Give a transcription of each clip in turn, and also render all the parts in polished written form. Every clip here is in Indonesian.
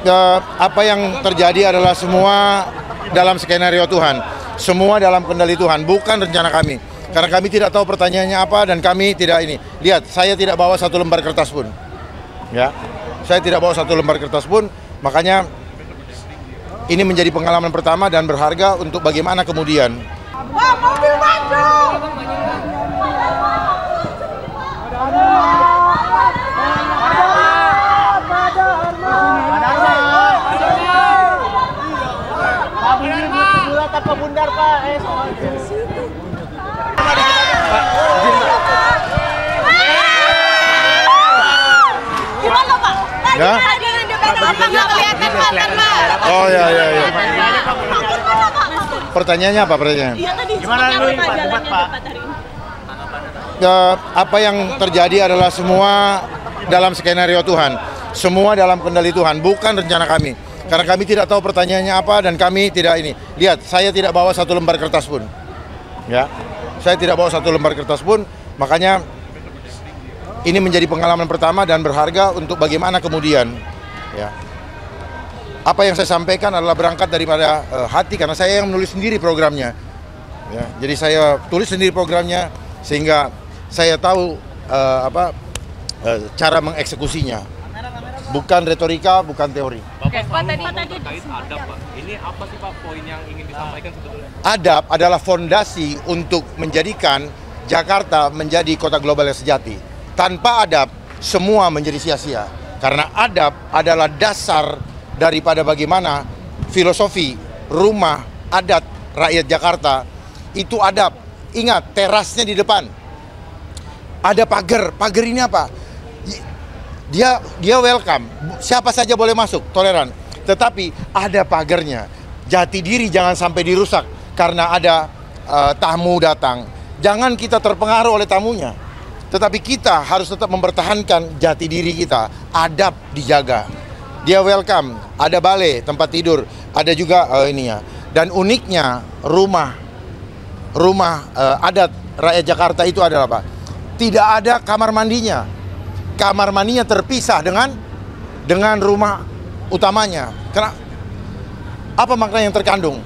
Apa yang terjadi adalah semua dalam skenario Tuhan, semua dalam kendali Tuhan, bukan rencana kami. Karena kami tidak tahu pertanyaannya apa dan kami tidak ini. Lihat, saya tidak bawa satu lembar kertas pun. Ya, saya tidak bawa satu lembar kertas pun. Makanya ini menjadi pengalaman pertama dan berharga untuk bagaimana kemudian. Wah, mobil maju! Tanpa bundar Pak, Gimana Pak? Ya? Oh ya. Pertanyaannya apa pertanyaan? Iya tadi. Gimana lu debat Pak? Apa yang terjadi adalah semua dalam skenario Tuhan, semua dalam kendali Tuhan, bukan rencana kami. Karena kami tidak tahu pertanyaannya apa dan kami tidak ini. Lihat, saya tidak bawa satu lembar kertas pun. Ya, saya tidak bawa satu lembar kertas pun. Makanya ini menjadi pengalaman pertama dan berharga untuk bagaimana kemudian. Ya, apa yang saya sampaikan adalah berangkat daripada hati karena saya yang menulis sendiri programnya. Ya, jadi saya tulis sendiri programnya sehingga saya tahu cara mengeksekusinya. Bukan retorika, bukan teori. Bapak tadi terkait adab, Pak. Ini apa sih Pak poin yang ingin disampaikan sebetulnya? Adab adalah fondasi untuk menjadikan Jakarta menjadi kota global yang sejati. Tanpa adab, semua menjadi sia-sia. Karena adab adalah dasar daripada bagaimana filosofi rumah adat rakyat Jakarta itu adab. Ingat, terasnya di depan. Ada pagar. Pagar ini apa? Dia welcome, siapa saja boleh masuk, toleran. Tetapi ada pagarnya. Jati diri jangan sampai dirusak karena ada tamu datang. Jangan kita terpengaruh oleh tamunya. Tetapi kita harus tetap mempertahankan jati diri kita. Adab dijaga. Dia welcome, ada balai, tempat tidur, ada juga ininya. Dan uniknya rumah adat rakyat Jakarta itu adalah apa? Tidak ada kamar mandinya. Kamar mandinya terpisah dengan rumah utamanya. Karena apa makna yang terkandung?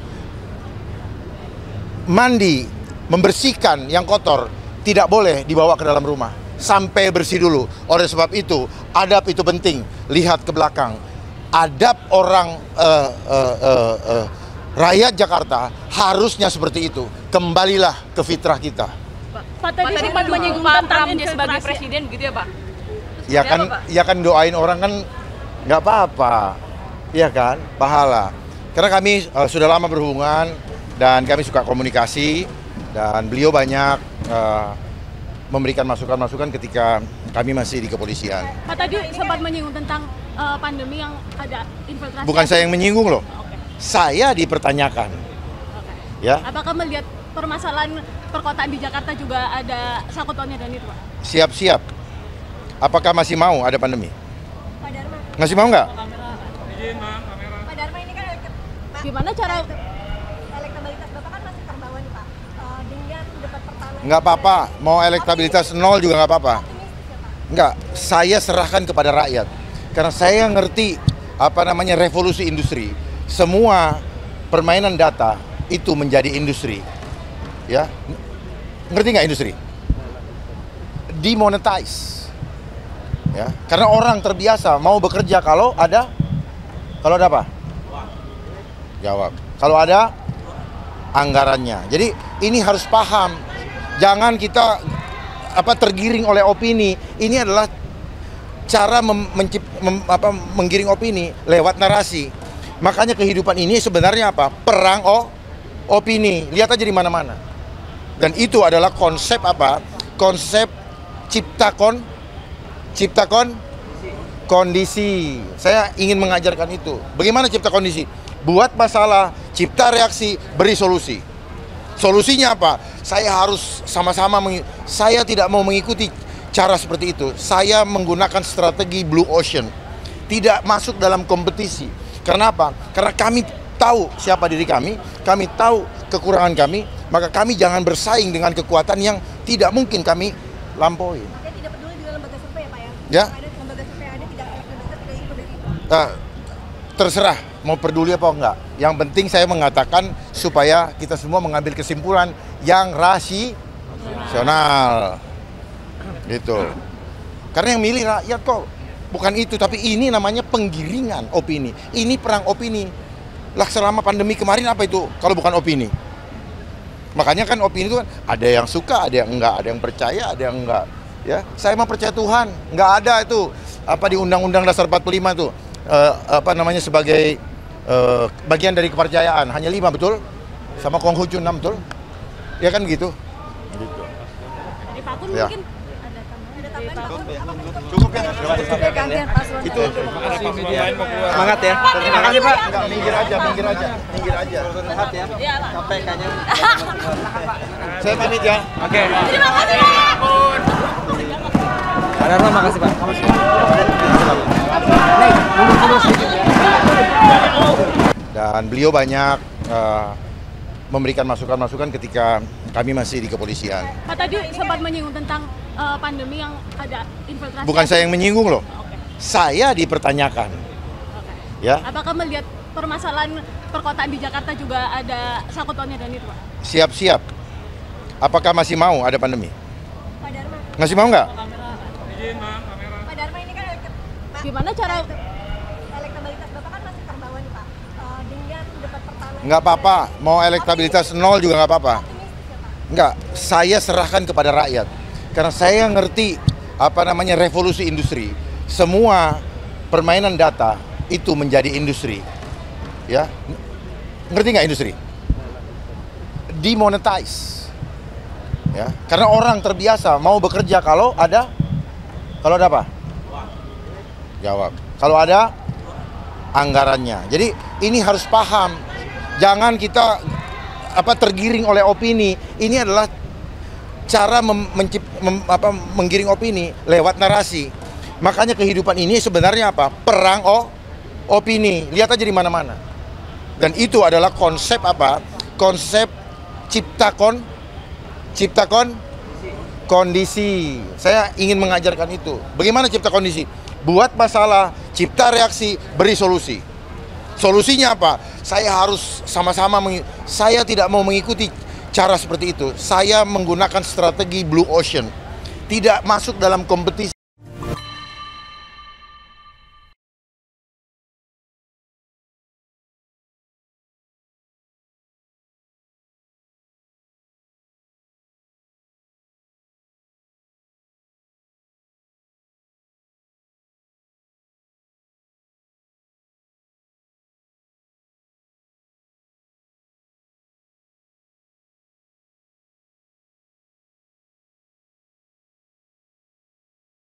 Mandi, membersihkan yang kotor tidak boleh dibawa ke dalam rumah sampai bersih dulu. Oleh sebab itu, adab itu penting. Lihat ke belakang. Adab orang rakyat Jakarta harusnya seperti itu. Kembalilah ke fitrah kita. Pak tadi sempat menyinggung tentang dia sebagai presiden gitu ya Pak? Ya kan doain orang kan nggak apa-apa, ya kan, pahala. Karena kami sudah lama berhubungan dan kami suka komunikasi dan beliau banyak memberikan masukan-masukan ketika kami masih di kepolisian. Pak tadi sempat menyinggung tentang pandemi yang ada infiltrasi. Bukan saya yang menyinggung loh, saya dipertanyakan. Ya. Apakah melihat permasalahan perkotaan di Jakarta juga ada sangkutannya dan itu Pak? Siap-siap. Apakah masih mau ada pandemi? Pak Dharma. Masih mau nggak? Pak Dharma ini kan gimana cara elektabilitas Bapak kan masih terbawa nih Pak. Dengan debat pertama. Nggak apa-apa, mau elektabilitas nol juga nggak apa-apa. Nggak, saya serahkan kepada rakyat. Karena saya ngerti revolusi industri. Semua permainan data itu menjadi industri. Ya, ngerti nggak industri? Demonetize. Ya, karena orang terbiasa mau bekerja kalau ada apa? Jawab. Kalau ada anggarannya. Jadi ini harus paham. Jangan kita tergiring oleh opini. Ini adalah cara menggiring opini lewat narasi. Makanya kehidupan ini sebenarnya apa? Perang opini. Lihat aja di mana-mana. Dan itu adalah konsep apa? Konsep ciptakan kondisi. Saya ingin mengajarkan itu. Bagaimana cipta kondisi? Buat masalah, cipta reaksi, beri solusi. Solusinya apa? Saya harus sama-sama saya tidak mau mengikuti cara seperti itu. Saya menggunakan strategi Blue Ocean. Tidak masuk dalam kompetisi. Karena apa? Karena kami tahu siapa diri kami tahu kekurangan kami, maka kami jangan bersaing dengan kekuatan yang tidak mungkin kami lampaui. Tidak peduli dengan lembaga survei ya Pak ya? Ya. Ada lembaga survei ada tidak elektabilitas tidak ikut dari itu. terserah mau peduli apa enggak. Yang penting saya mengatakan supaya kita semua mengambil kesimpulan yang rasional. Gitu. Karena yang milih rakyat kok. Bukan itu, tapi ini namanya penggiringan opini. Ini perang opini. Lah selama pandemi kemarin apa itu kalau bukan opini? Makanya kan opini itu kan ada yang suka, ada yang enggak, ada yang percaya, ada yang enggak. Ya, saya mah percaya Tuhan. Enggak ada itu apa di Undang-Undang Dasar 45 tuh apa namanya sebagai bagian dari kepercayaan. Hanya 5 betul? Sama Konghucu 6 betul? Ya kan gitu. Dari Pak Kun Ya. mungkin ada tambahan Cukup ya. gantian paslon. Itu. Semangat ya. Terima kasih Pak. Enggak, minggir aja. Sehat ya. Iya, Pak. Capek kayaknya. Saya pamit ya. Oke. Terima kasih, Pak. Pak Dharma, makasih Pak. Dan beliau banyak memberikan masukan-masukan ketika kami masih di kepolisian. Pak tadi sempat menyinggung tentang pandemi yang ada infiltrasi. Bukan saya yang menyinggung loh. Oke. Saya dipertanyakan. Oke. Ya, Apakah melihat permasalahan perkotaan di Jakarta juga ada sangkutannya dan itu, Pak? siap-siap. Apakah masih mau ada pandemi? Pak Dharma. Masih mau nggak? Pak Dharma ini kan gimana cara elektabilitas Bapak kan masih terbawa nih, Pak. Dengan debat pertama. Nggak apa-apa. Mau elektabilitas 0 juga nggak apa-apa. Nggak. Saya serahkan kepada rakyat. Karena saya ngerti apa namanya revolusi industri. Semua permainan data itu menjadi industri. Ya, ngerti nggak industri? Demonetize. Ya, karena orang terbiasa mau bekerja kalau ada apa? Jawab. Kalau ada anggarannya. Jadi ini harus paham. Jangan kita tergiring oleh opini. Ini adalah cara menggiring opini lewat narasi. Makanya kehidupan ini sebenarnya apa? Perang opini. Lihat aja di mana-mana. Dan itu adalah konsep apa? Konsep ciptakan kondisi. Saya ingin mengajarkan itu. Bagaimana cipta kondisi? Buat masalah, cipta reaksi, beri solusi. Solusinya apa? Saya harus sama-sama saya tidak mau mengikuti cara seperti itu. Saya menggunakan strategi blue ocean. Tidak masuk dalam kompetisi.